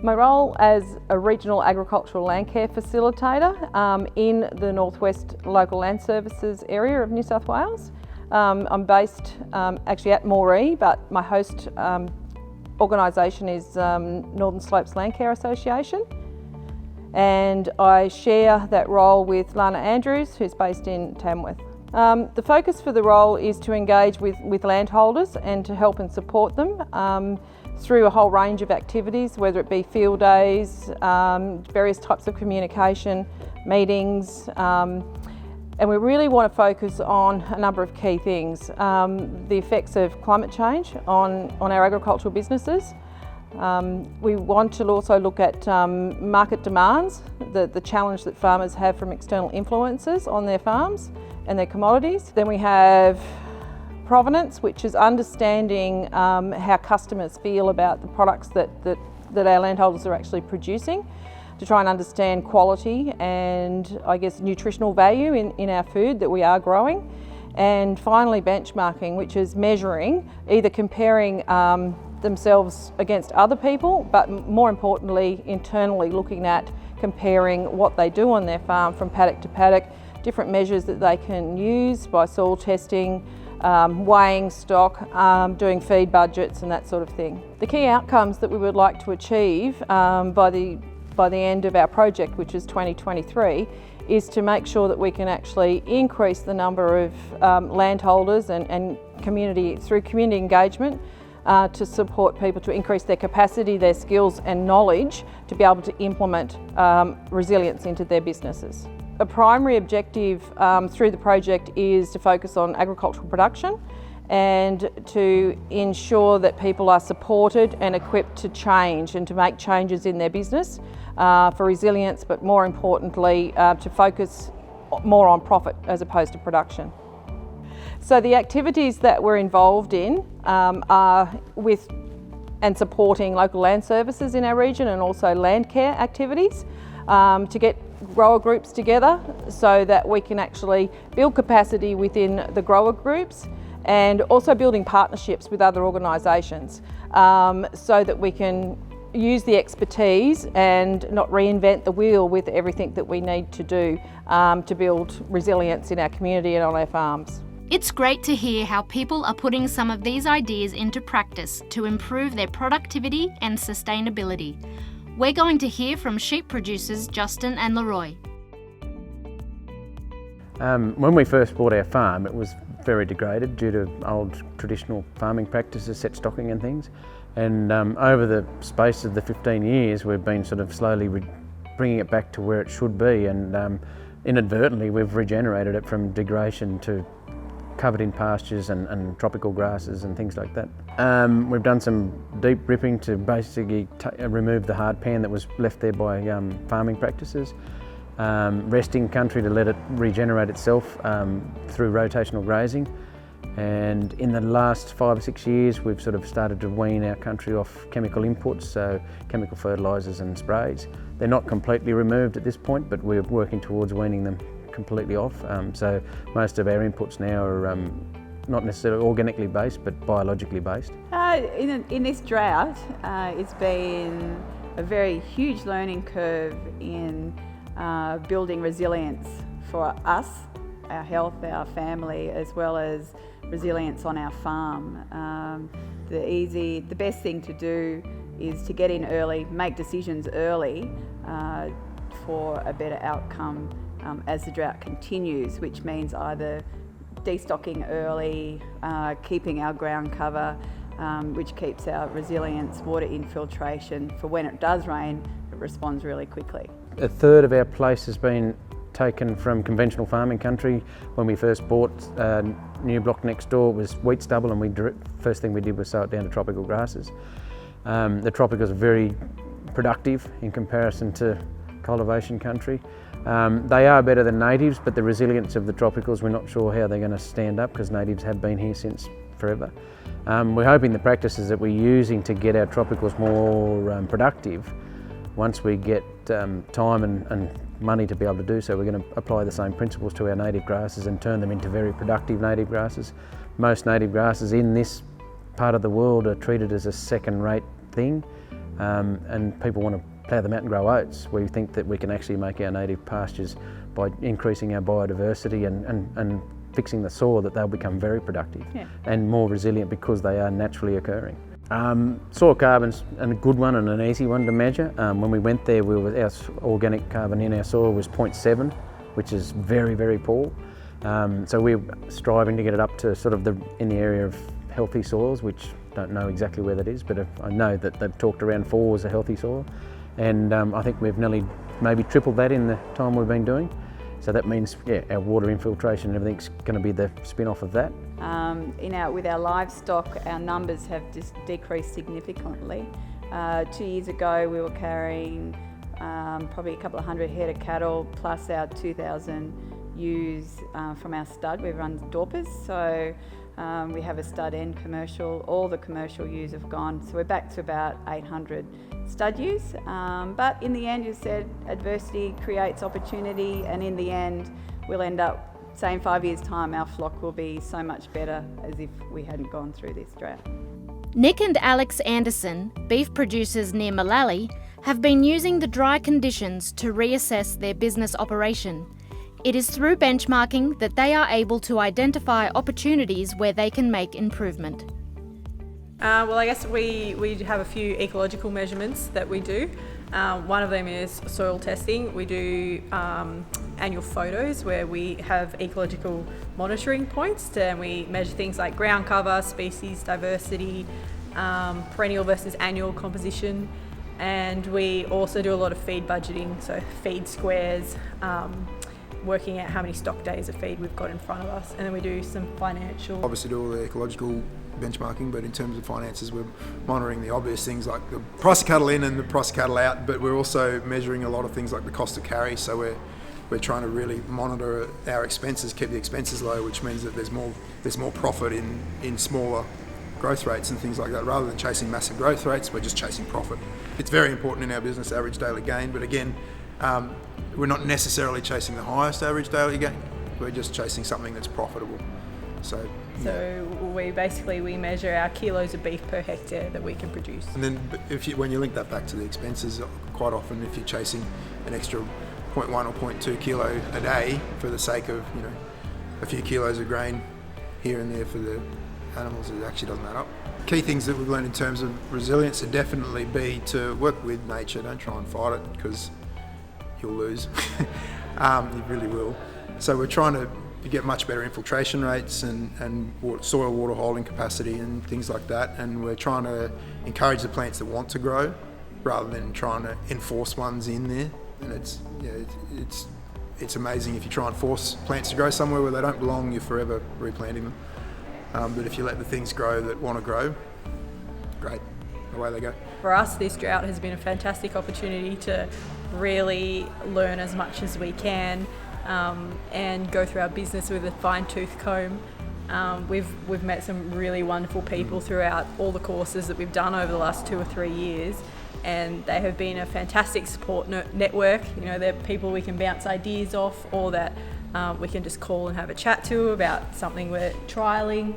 My role as a regional agricultural land care facilitator in the Northwest Local Land Services area of New South Wales. I'm based actually at Moree, but my host organisation is Northern Slopes Land Care Association, and I share that role with Lana Andrews, who's based in Tamworth. The focus for the role is to engage with landholders and to help and support them through a whole range of activities, whether it be field days, various types of communication, meetings, and we really want to focus on a number of key things. The effects of climate change on our agricultural businesses. We want to also look at market demands, the challenge that farmers have from external influences on their farms and their commodities. Then we have provenance, which is understanding how customers feel about the products that our landholders are actually producing, to try and understand quality and I guess nutritional value in our food that we are growing. And finally benchmarking, which is measuring, either comparing themselves against other people, but more importantly internally looking at comparing what they do on their farm from paddock to paddock, different measures that they can use by soil testing, weighing stock, doing feed budgets and that sort of thing. The key outcomes that we would like to achieve by the end of our project, which is 2023, is to make sure that we can actually increase the number of landholders and community, through community engagement, to support people to increase their capacity, their skills and knowledge to be able to implement resilience into their businesses. A primary objective through the project is to focus on agricultural production and to ensure that people are supported and equipped to change and to make changes in their business for resilience, but more importantly to focus more on profit as opposed to production. So the activities that we're involved in are with and supporting local land services in our region and also land care activities to get grower groups together so that we can actually build capacity within the grower groups, and also building partnerships with other organisations so that we can use the expertise and not reinvent the wheel with everything that we need to do to build resilience in our community and on our farms. It's great to hear how people are putting some of these ideas into practice to improve their productivity and sustainability. We're going to hear from sheep producers Justin and Leroy. When we first bought our farm, it was very degraded due to old traditional farming practices, set stocking and things. And over the space of the 15 years, we've been sort of slowly bringing it back to where it should be, and inadvertently we've regenerated it from degradation to covered in pastures and tropical grasses and things like that. We've done some deep ripping to basically remove the hard pan that was left there by farming practices. Resting country to let it regenerate itself through rotational grazing. And in the last 5 or 6 years we've sort of started to wean our country off chemical inputs, so chemical fertilisers and sprays. They're not completely removed at this point, but we're working towards weaning them completely off. So most of our inputs now are not necessarily organically based, but biologically based. In this drought, it's been a very huge learning curve in building resilience for us, our health, our family, as well as resilience on our farm. The best thing to do is to get in early, make decisions early for a better outcome as the drought continues, which means either destocking early, keeping our ground cover, which keeps our resilience, water infiltration. For when it does rain, it responds really quickly. A third of our place has been taken from conventional farming country. When we first bought a new block next door, it was wheat stubble, and first thing we did was sow it down to tropical grasses. The tropicals are very productive in comparison to cultivation country. They are better than natives, but the resilience of the tropicals, we're not sure how they're going to stand up, because natives have been here since forever. We're hoping the practices that we're using to get our tropicals more productive, once we get time and money to be able to do so, we're going to apply the same principles to our native grasses and turn them into very productive native grasses. Most native grasses in this part of the world are treated as a second-rate thing. and people want to plough them out and grow oats. We think that we can actually make our native pastures by increasing our biodiversity and fixing the soil, that they'll become very productive and more resilient because they are naturally occurring. Soil carbon's a good one and an easy one to measure. When we went there, our organic carbon in our soil was 0.7, which is very, very poor. So we're striving to get it up to sort of in the area of healthy soils, which don't know exactly where that is, but I know that they've talked around 4 as a healthy soil. And I think we've nearly maybe tripled that in the time we've been doing. So that means, our water infiltration and everything's going to be the spin-off of that. With our livestock, our numbers have just decreased significantly. 2 years ago, we were carrying probably a couple of hundred head of cattle, plus our 2,000 ewes from our stud. We run Dorpers, so we have a stud and commercial. All the commercial ewes have gone, so we're back to about 800 stud ewes. But in the end, you said adversity creates opportunity, and in the end, we'll end up, say in 5 years' time, our flock will be so much better as if we hadn't gone through this drought. Nick and Alex Anderson, beef producers near Malali, have been using the dry conditions to reassess their business operation. It is through benchmarking that they are able to identify opportunities where they can make improvement. Well, I guess we have a few ecological measurements that we do. One of them is soil testing. We do annual photos where we have ecological monitoring points, and we measure things like ground cover, species diversity, perennial versus annual composition, and we also do a lot of feed budgeting, so feed squares, working out how many stock days of feed we've got in front of us, and then we do some financial. Obviously do all the ecological benchmarking, but in terms of finances, we're monitoring the obvious things like the price of cattle in and the price of cattle out, but we're also measuring a lot of things like the cost of carry, so we're trying to really monitor our expenses, keep the expenses low, which means that there's more profit in smaller growth rates and things like that. Rather than chasing massive growth rates, we're just chasing profit. It's very important in our business, average daily gain, but again, we're not necessarily chasing the highest average daily gain, we're just chasing something that's profitable. So we measure our kilos of beef per hectare that we can produce. And then when you link that back to the expenses, quite often if you're chasing an extra 0.1 or 0.2 kilo a day for the sake of a few kilos of grain here and there for the animals, it actually doesn't add up. Key things that we've learned in terms of resilience would definitely be to work with nature. Don't try and fight it, because you'll lose. You really will. So we're trying to get much better infiltration rates and soil water holding capacity and things like that, and we're trying to encourage the plants that want to grow rather than trying to enforce ones in there. And it's amazing if you try and force plants to grow somewhere where they don't belong, you're forever replanting them. But if you let the things grow that want to grow, great, away they go. For us, this drought has been a fantastic opportunity to really learn as much as we can and go through our business with a fine-tooth comb. We've met some really wonderful people throughout all the courses that we've done over the last 2 or 3 years, and they have been a fantastic support network. They're people we can bounce ideas off, or that we can just call and have a chat to about something we're trialling.